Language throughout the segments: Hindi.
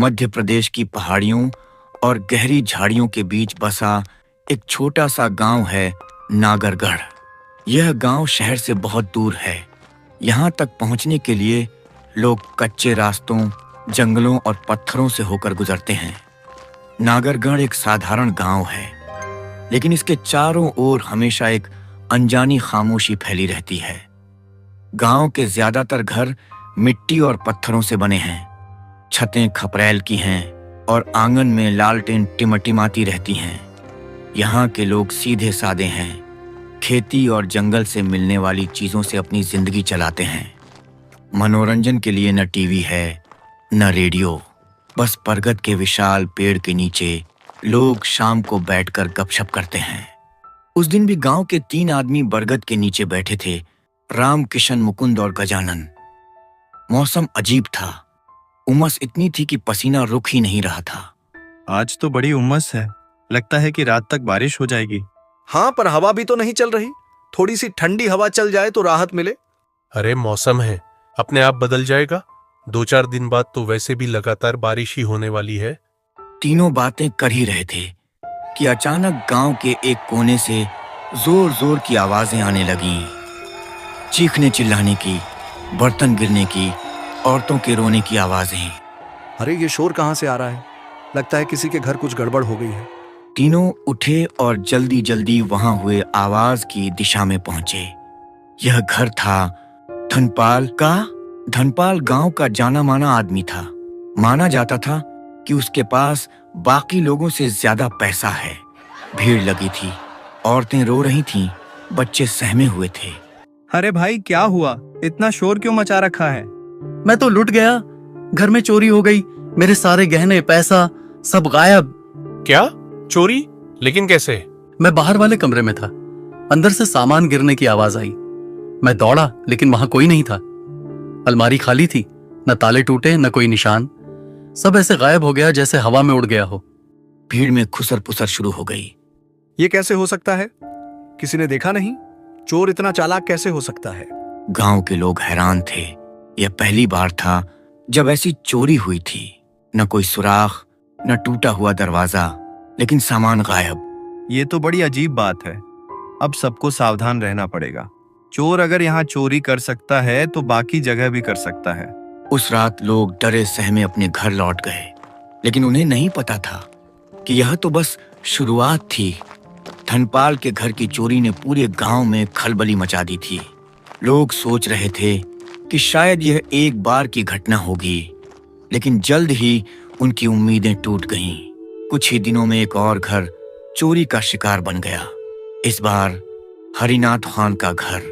मध्य प्रदेश की पहाड़ियों और गहरी झाड़ियों के बीच बसा एक छोटा सा गांव है नागरगढ़। यह गांव शहर से बहुत दूर है। यहाँ तक पहुँचने के लिए लोग कच्चे रास्तों, जंगलों और पत्थरों से होकर गुजरते हैं। नागरगढ़ एक साधारण गांव है, लेकिन इसके चारों ओर हमेशा एक अनजानी खामोशी फैली रहती है। गांव के ज्यादातर घर मिट्टी और पत्थरों से बने हैं। छतें खपरैल की हैं और आंगन में लालटेन टिमटिमाती रहती हैं। यहाँ के लोग सीधे सादे हैं। खेती और जंगल से मिलने वाली चीजों से अपनी जिंदगी चलाते हैं। मनोरंजन के लिए न टीवी है, न रेडियो। बस बरगद के विशाल पेड़ के नीचे लोग शाम को बैठकर गपशप करते हैं। उस दिन भी गांव के 3 आदमी बरगद के नीचे बैठे थे, राम किशन, मुकुंद और गजानन। मौसम अजीब था। उमस इतनी थी कि पसीना रुक ही नहीं रहा था। आज तो बड़ी उमस है, लगता है कि रात तक बारिश हो जाएगी। हाँ, पर हवा भी तो नहीं चल रही। थोड़ी सी ठंडी हवा चल जाए तो राहत मिले। अरे मौसम है, अपने आप बदल जाएगा। 2-4 दिन बाद तो वैसे भी लगातार बारिश ही होने वाली है। तीनों बातें कर ही रहे थे कि अचानक गांव के एक कोने से जोर जोर की आवाजें आने लगीं। चीखने चिल्लाने की, बर्तन गिरने की, औरतों के रोने की आवाजें। अरे ये शोर कहाँ से आ रहा है? लगता है किसी के घर कुछ गड़बड़ हो गई है। तीनों उठे और जल्दी जल्दी वहां हुए आवाज की दिशा में पहुंचे। यह घर था धनपाल का। धनपाल गांव का जाना माना आदमी था। माना जाता था कि उसके पास बाकी लोगों से ज्यादा पैसा है। भीड़ लगी थी, औरतें रो रही थीं, बच्चे सहमे हुए थे। अरे भाई, क्या हुआ? इतना शोर क्यों मचा रखा है? मैं तो लुट गया। घर में चोरी हो गई। मेरे सारे गहने, पैसा सब गायब। क्या चोरी? लेकिन कैसे? मैं बाहर वाले कमरे में था। अंदर से सामान गिरने की आवाज आई। मैं दौड़ा, लेकिन वहां कोई नहीं था। अलमारी खाली थी, न ताले टूटे, न कोई निशान। सब ऐसे गायब हो गया जैसे हवा में उड़ गया हो। भीड़ में खुसर पुसर शुरू हो गई। ये कैसे हो सकता है? किसी ने देखा नहीं? चोर इतना चालाक कैसे हो सकता है? गांव के लोग हैरान थे। यह पहली बार था जब ऐसी चोरी हुई थी। न कोई सुराख, न टूटा हुआ दरवाजा, लेकिन सामान गायब। ये तो बड़ी अजीब बात है। अब सबको सावधान रहना पड़ेगा। चोर अगर यहाँ चोरी कर सकता है तो बाकी जगह भी कर सकता है। उस रात लोग डरे सहमे अपने घर लौट गए, लेकिन उन्हें नहीं पता था कि यह तो बस शुरुआत थी। धनपाल के घर की चोरी ने पूरे गांव में खलबली मचा दी थी। लोग सोच रहे थे कि शायद यह एक बार की घटना होगी, लेकिन जल्द ही उनकी उम्मीदें टूट गईं। कुछ ही दिनों में एक और घर चोरी का शिकार बन गया। इस बार हरिनाथ खान का घर।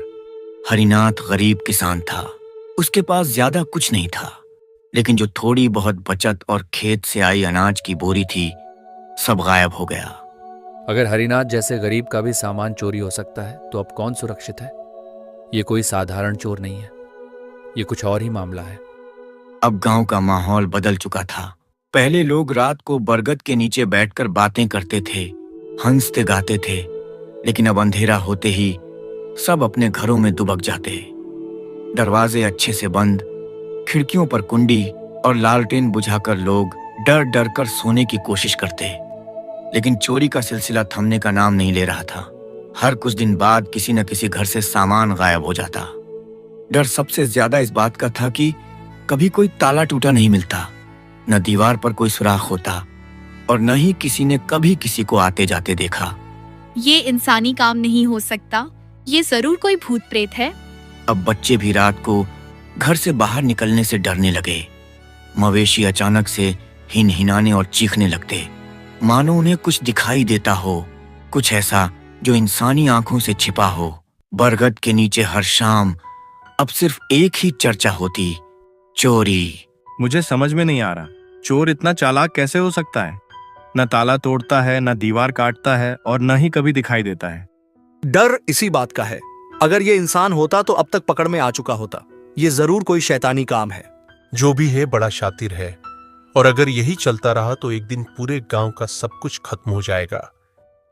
हरिनाथ गरीब किसान था। उसके पास ज्यादा कुछ नहीं था, लेकिन जो थोड़ी बहुत बचत और खेत से आई अनाज की बोरी थी, सब गायब हो गया। अगर हरिनाथ जैसे गरीब का भी सामान चोरी हो सकता है तो अब कौन सुरक्षित है? ये कोई साधारण चोर नहीं है, ये कुछ और ही मामला है। अब गांव का माहौल बदल चुका था। पहले लोग रात को बरगद के नीचे बैठकर बातें करते थे, हंसते गाते थे, लेकिन अब अंधेरा होते ही सब अपने घरों में दुबक जाते। दरवाजे अच्छे से बंद, खिड़कियों पर कुंडी और लालटेन बुझाकर लोग डर डर कर सोने की कोशिश करते। लेकिन चोरी का सिलसिला थमने का नाम नहीं ले रहा था। हर कुछ दिन बाद किसी न किसी घर से सामान गायब हो जाता। डर सबसे ज्यादा इस बात का था कि कभी कोई ताला टूटा नहीं मिलता, न दीवार पर कोई सुराख होता, और न ही किसी ने कभी किसी को आते जाते देखा। ये इंसानी काम नहीं हो सकता, ये जरूर कोई भूत प्रेत है। अब बच्चे भी रात को घर से बाहर निकलने से डरने लगे। मवेशी अचानक से हिनहिनाने और चीखने लगते, मानो उन्हें कुछ दिखाई देता हो, कुछ ऐसा जो इंसानी आंखों से छिपा हो। बरगद के नीचे हर शाम अब सिर्फ एक ही चर्चा होती, चोरी। मुझे समझ में नहीं आ रहा, चोर इतना चालाक कैसे हो सकता है? न ताला तोड़ता है, न दीवार काटता है, और न ही कभी दिखाई देता है। डर इसी बात का है। अगर ये इंसान होता तो अब तक पकड़ में आ चुका होता। ये जरूर कोई शैतानी काम है। जो भी है बड़ा शातिर है, और अगर यही चलता रहा तो एक दिन पूरे गांव का सब कुछ खत्म हो जाएगा।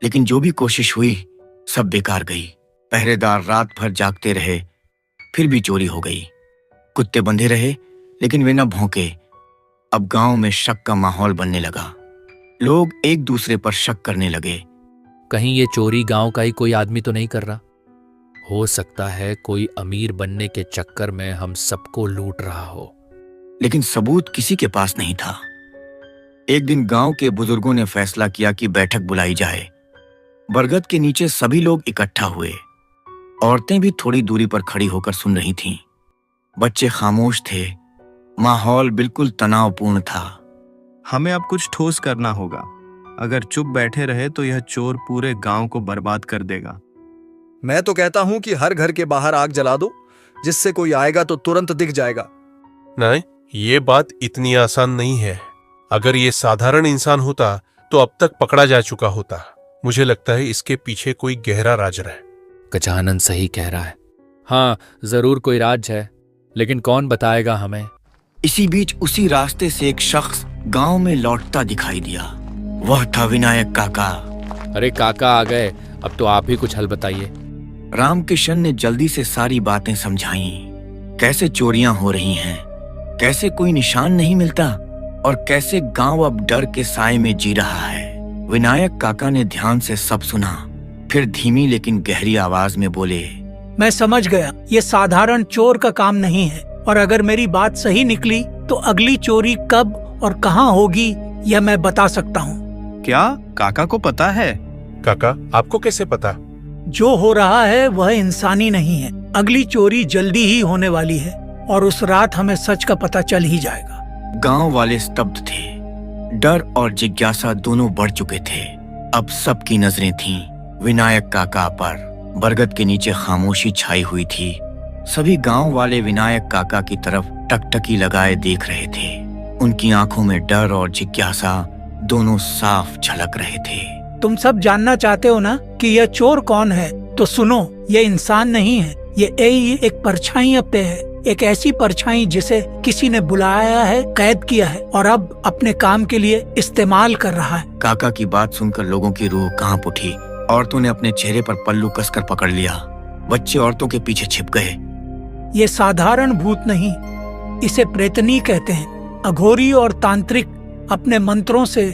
लेकिन जो भी कोशिश हुई सब बेकार गई। पहरेदार रात भर जागते रहे, फिर भी चोरी हो गई। कुत्ते बंधे रहे, लेकिन वे न भौंके। अब गांव में शक का माहौल बनने लगा। लोग एक दूसरे पर शक करने लगे। कहीं ये चोरी गांव का ही कोई आदमी तो नहीं कर रहा? हो सकता है कोई अमीर बनने के चक्कर में हम सबको लूट रहा हो। लेकिन सबूत किसी के पास नहीं था। एक दिन गांव के बुजुर्गों ने फैसला किया कि बैठक बुलाई जाए। बरगद के नीचे सभी लोग इकट्ठा हुए। औरतें भी थोड़ी दूरी पर खड़ी होकर सुन रही थीं। बच्चे खामोश थे। माहौल बिल्कुल तनावपूर्ण था। हमें अब कुछ ठोस करना होगा। अगर चुप बैठे रहे तो यह चोर पूरे गांव को बर्बाद कर देगा। मैं तो कहता हूं कि हर घर के बाहर आग जला दो, जिससे कोई आएगा तो तुरंत दिख जाएगा। नहीं, ये बात इतनी आसान नहीं है। अगर ये साधारण इंसान होता तो अब तक पकड़ा जा चुका होता। मुझे लगता है इसके पीछे कोई गहरा राज है। गजानन सही कह रहा है। हाँ, जरूर कोई राज है, लेकिन कौन बताएगा हमें? इसी बीच उसी रास्ते से एक शख्स गांव में लौटता दिखाई दिया। वह था विनायक काका। अरे काका आ गए, अब तो आप ही कुछ हल बताइए। रामकिशन ने जल्दी से सारी बातें समझाईं। कैसे चोरियां हो रही हैं, कैसे कोई निशान नहीं मिलता और कैसे गांव अब डर के साए में जी रहा है। विनायक काका ने ध्यान से सब सुना, फिर धीमी लेकिन गहरी आवाज में बोले, मैं समझ गया, ये साधारण चोर का काम नहीं है, और अगर मेरी बात सही निकली तो अगली चोरी कब और कहाँ होगी यह मैं बता सकता हूँ। क्या काका को पता है? काका, आपको कैसे पता? जो हो रहा है वह इंसानी नहीं है। अगली चोरी जल्दी ही होने वाली है और उस रात हमें सच का पता चल ही जाएगा। गांव वाले स्तब्ध थे। डर और जिज्ञासा दोनों बढ़ चुके थे। अब सबकी नजरें थीं विनायक काका पर। बरगद के नीचे खामोशी छाई हुई थी। सभी गांव वाले विनायक काका की तरफ टकटकी लगाए देख रहे थे। उनकी आंखों में डर और जिज्ञासा दोनों साफ झलक रहे थे। तुम सब जानना चाहते हो ना कि यह चोर कौन है? तो सुनो, ये इंसान नहीं है, ये एक परछाई अब पे है। एक ऐसी परछाई जिसे किसी ने बुलाया है, कैद किया है और अब अपने काम के लिए इस्तेमाल कर रहा है। काका की बात सुनकर लोगों की रूह कांप उठी। औरतों ने अपने चेहरे पर पल्लू कसकर पकड़ लिया। बच्चे औरतों के पीछे छिप गए। ये साधारण भूत नहीं, इसे प्रेतनी कहते हैं। अघोरी और तांत्रिक अपने मंत्रों से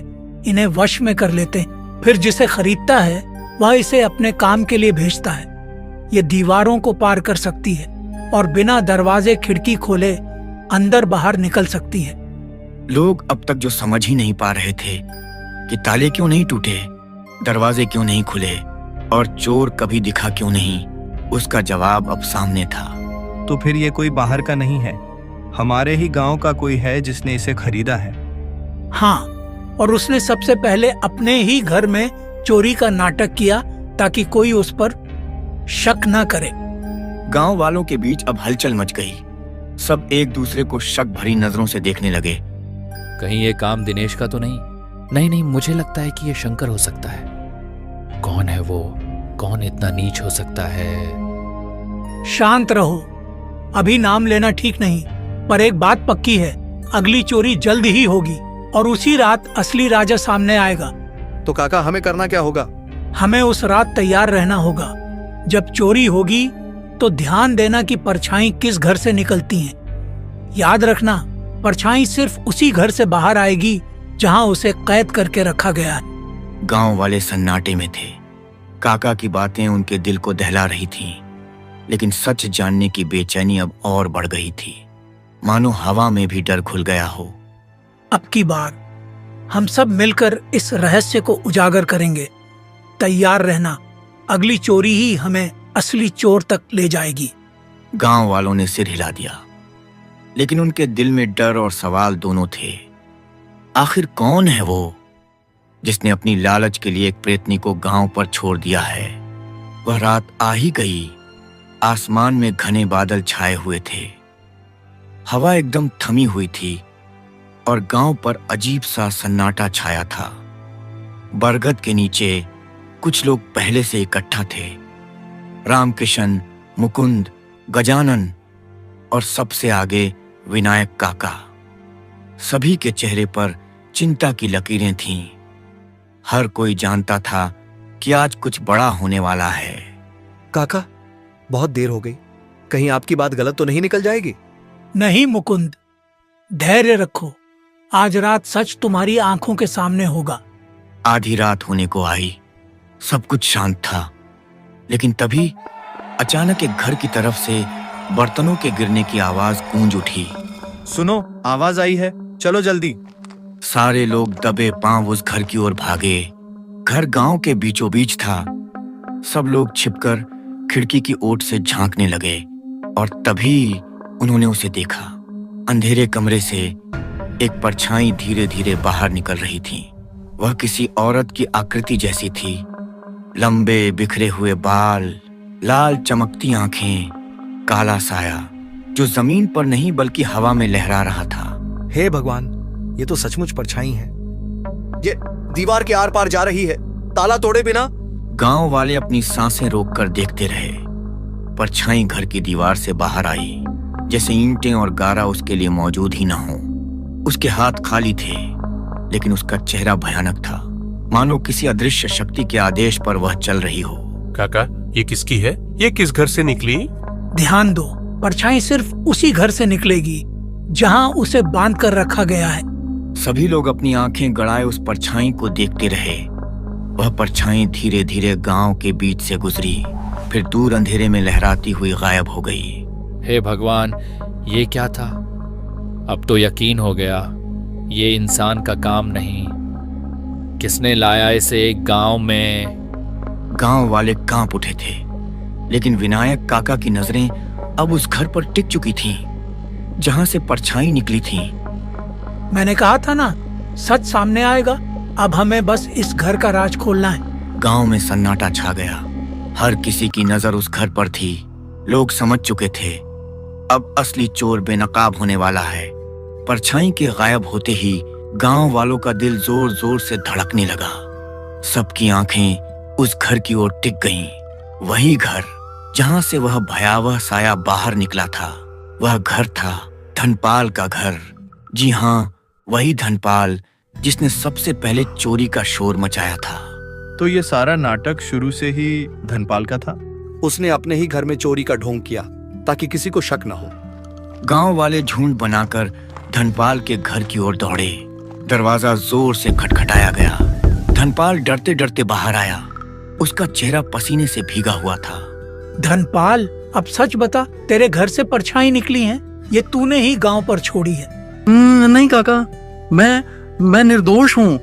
इन्हें वश में कर लेते हैं। फिर जिसे खरीदता है वह इसे अपने काम के लिए भेजता है। ये दीवारों को पार कर सकती है और बिना दरवाजे खिड़की खोले अंदर बाहर निकल सकती है। लोग अब तक जो समझ ही नहीं पा रहे थे कि ताले क्यों नहीं टूटे, दरवाजे क्यों नहीं खुले और चोर कभी दिखा क्यों नहीं, उसका जवाब अब सामने था। तो फिर ये कोई बाहर का नहीं है, हमारे ही गांव का कोई है जिसने इसे खरीदा है। हाँ, और उसने सबसे पहले अपने ही घर में चोरी का नाटक किया ताकि कोई उस पर शक न करे। गांव वालों के बीच अब हलचल मच गई। सब एक दूसरे को शक भरी नजरों से देखने लगे। कहीं ये काम दिनेश का तो नहीं? नहीं, मुझे लगता है कि ये शंकर हो सकता है। कौन है वो? कौन इतना नीच हो सकता है? शांत रहो, अभी नाम लेना ठीक नहीं, पर एक बात पक्की है, अगली चोरी जल्द ही होगी और उसी रात असली राजा सामने आएगा। तो काका, हमें करना क्या होगा? हमें उस रात तैयार रहना होगा। जब चोरी होगी तो ध्यान देना कि परछाई किस घर से निकलती हैं। याद रखना, परछाई सिर्फ उसी घर से बाहर आएगी जहां उसे कैद करके रखा गया है। गांव वाले सन्नाटे में थे। काका की बातें उनके दिल को दहला रही थीं, लेकिन सच जानने की बेचैनी अब और बढ़ गई थी, मानो हवा में भी डर घुल गया हो। अब की बार हम सब मिलकर इस रहस्य को उजागर करेंगे। तैयार रहना, अगली चोरी ही हमें असली चोर तक ले जाएगी। गांव वालों ने सिर हिला दिया, लेकिन उनके दिल में डर और सवाल दोनों थे। आखिर कौन है वो जिसने अपनी लालच के लिए एक प्रेतनी को गांव पर छोड़ दिया है? वह रात आ ही गई। आसमान में घने बादल छाए हुए थे। हवा एकदम थमी हुई थी और गांव पर अजीब सा सन्नाटा छाया था। बरगद के नीचे कुछ लोग पहले से इकट्ठा थे। रामकिशन, मुकुंद, गजानन और सबसे आगे विनायक काका। सभी के चेहरे पर चिंता की लकीरें थीं। हर कोई जानता था कि आज कुछ बड़ा होने वाला है। काका, बहुत देर हो गई, कहीं आपकी बात गलत तो नहीं निकल जाएगी? नहीं मुकुंद, धैर्य रखो। आज रात सच तुम्हारी आंखों के सामने होगा। आधी रात होने को आई, सब कुछ शांत था, लेकिन तभी अचानक एक घर की तरफ से बर्तनों के गिरने की आवाज गूंज उठी। सुनो, आवाज आई है, चलो जल्दी। सारे लोग दबे पांव उस घर की ओर भागे। घर गांव के बीचों बीच था। सब लोग छिपकर खिड़की की ओट से झांकने लगे और तभी उन्होंने उसे देखा। अंधेरे कमरे से एक परछाई धीरे धीरे बाहर निकल रही थी। वह किसी औरत की आकृति जैसी थी। लंबे बिखरे हुए बाल, लाल चमकती आंखें, काला साया जो जमीन पर नहीं बल्कि हवा में लहरा रहा था। हे भगवान, ये तो सचमुच परछाई है। ये दीवार के आर पार जा रही है, ताला तोड़े बिना। गांव वाले अपनी सांसें रोककर देखते रहे। परछाई घर की दीवार से बाहर आई, जैसे ईंटें और गारा उसके लिए मौजूद ही ना हो। उसके हाथ खाली थे, लेकिन उसका चेहरा भयानक था, मानो किसी अदृश्य शक्ति के आदेश पर वह चल रही हो। काका, ये किसकी है? ये किस घर से निकली? ध्यान दो, परछाई सिर्फ उसी घर से निकलेगी जहां उसे बांध कर रखा गया है। सभी लोग अपनी आंखें गड़ाए उस परछाई को देखते रहे। वह परछाई धीरे धीरे गांव के बीच से गुजरी, फिर दूर अंधेरे में लहराती हुई गायब हो गई। हे भगवान, ये क्या था? अब तो यकीन हो गया, ये इंसान का काम नहीं। किसने लाया इसे एक गांव में? गांव वाले कांप उठे थे, लेकिन विनायक काका की नजरें अब उस घर पर टिक चुकी थीं, जहां से परछाई निकली थी। मैंने कहा था ना, सच सामने आएगा। अब हमें बस इस घर का राज खोलना है। गांव में सन्नाटा छा गया। हर किसी की नजर उस घर पर थी। लोग समझ चुके थे, अब असली चोर बेनकाब होने वाला है। परछाई के गायब होते ही गांव वालों का दिल जोर जोर से धड़कने लगा। सबकी आंखें उस घर की ओर टिक गईं। वही घर जहां से वह भयावह साया बाहर निकला था। वह घर था धनपाल का घर। जी हाँ, वही धनपाल जिसने सबसे पहले चोरी का शोर मचाया था। तो ये सारा नाटक शुरू से ही धनपाल का था? उसने अपने ही घर में चोरी का ढोंग किया ताकि किसी को शक न हो। गांव वाले झुंड बनाकर धनपाल के घर की ओर दौड़े। दरवाजा जोर से खटखटाया गया। धनपाल डरते डरते बाहर आया। उसका चेहरा पसीने से भीगा हुआ था। धनपाल, अब सच बता, तेरे घर से परछाई निकली है? ये तूने ही गांव पर छोड़ी है। नहीं काका, मैं निर्दोष हूँ।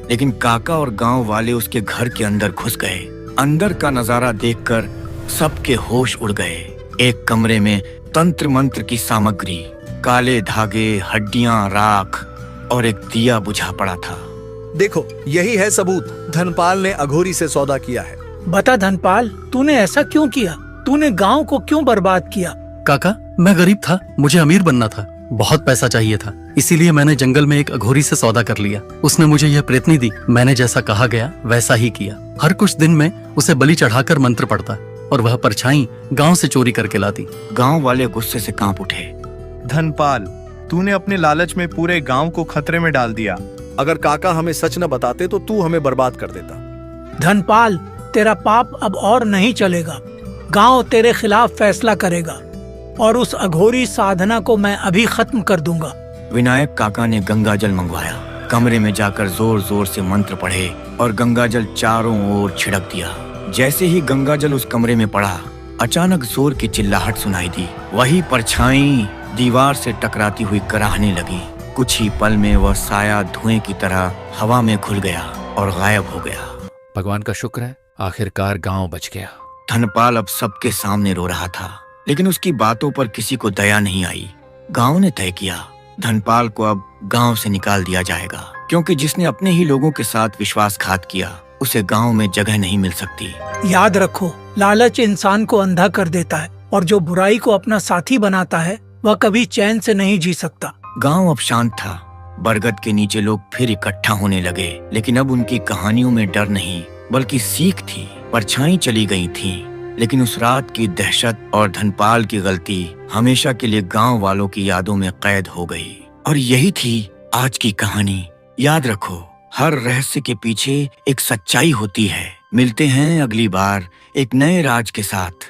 लेकिन काका और गांव वाले उसके घर के अंदर घुस गए। अंदर का नजारा देखकर सबके होश उड़ गए। एक कमरे में तंत्र मंत्र की सामग्री, काले धागे, हड्डियां, राख और एक दिया बुझा पड़ा था। देखो, यही है सबूत। धनपाल ने अघोरी से सौदा किया है। बता धनपाल, तूने ऐसा क्यों किया? तूने गांव को क्यों बर्बाद किया? काका, मैं गरीब था, मुझे अमीर बनना था, बहुत पैसा चाहिए था, इसीलिए मैंने जंगल में एक अघोरी से सौदा कर लिया। उसने मुझे यह प्रेतनी दी। मैंने जैसा कहा गया वैसा ही किया। हर कुछ दिन में उसे बलि चढ़ाकर मंत्र पढ़ता और वह परछाई गांव से चोरी करके लाती। गांव वाले गुस्से से कांप उठे। धनपाल, तूने अपने लालच में पूरे गांव को खतरे में डाल दिया। अगर काका हमें सच न बताते तो तू हमें बर्बाद कर देता। धनपाल, तेरा पाप अब और नहीं चलेगा। गांव तेरे खिलाफ फैसला करेगा और उस अघोरी साधना को मैं अभी खत्म कर दूंगा। विनायक काका ने गंगाजल मंगवाया। कमरे में जाकर जोर जोर से मंत्र पढ़े और गंगाजल चारों ओर छिड़क दिया। जैसे ही गंगाजल उस कमरे में पड़ा, अचानक जोर की चिल्लाहट सुनाई दी। वही परछाई दीवार से टकराती हुई कराहने लगी। कुछ ही पल में वह साया धुएं की तरह हवा में घुल गया और गायब हो गया। भगवान का शुक्र है, आखिरकार गांव बच गया। धनपाल अब सबके सामने रो रहा था, लेकिन उसकी बातों पर किसी को दया नहीं आई। गांव ने तय किया, धनपाल को अब गांव से निकाल दिया जाएगा, क्योंकि जिसने अपने ही लोगों के साथ विश्वासघात किया, उसे गांव में जगह नहीं मिल सकती। याद रखो, लालच इंसान को अंधा कर देता है और जो बुराई को अपना साथी बनाता है वह कभी चैन से नहीं जी सकता। गांव अब शांत था। बरगद के नीचे लोग फिर इकट्ठा होने लगे, लेकिन अब उनकी कहानियों में डर नहीं बल्कि सीख थी। परछाई चली गई थी, लेकिन उस रात की दहशत और धनपाल की गलती हमेशा के लिए गांव वालों की यादों में कैद हो गई। और यही थी आज की कहानी। याद रखो, हर रहस्य के पीछे एक सच्चाई होती है। मिलते हैं अगली बार एक नए राज के साथ।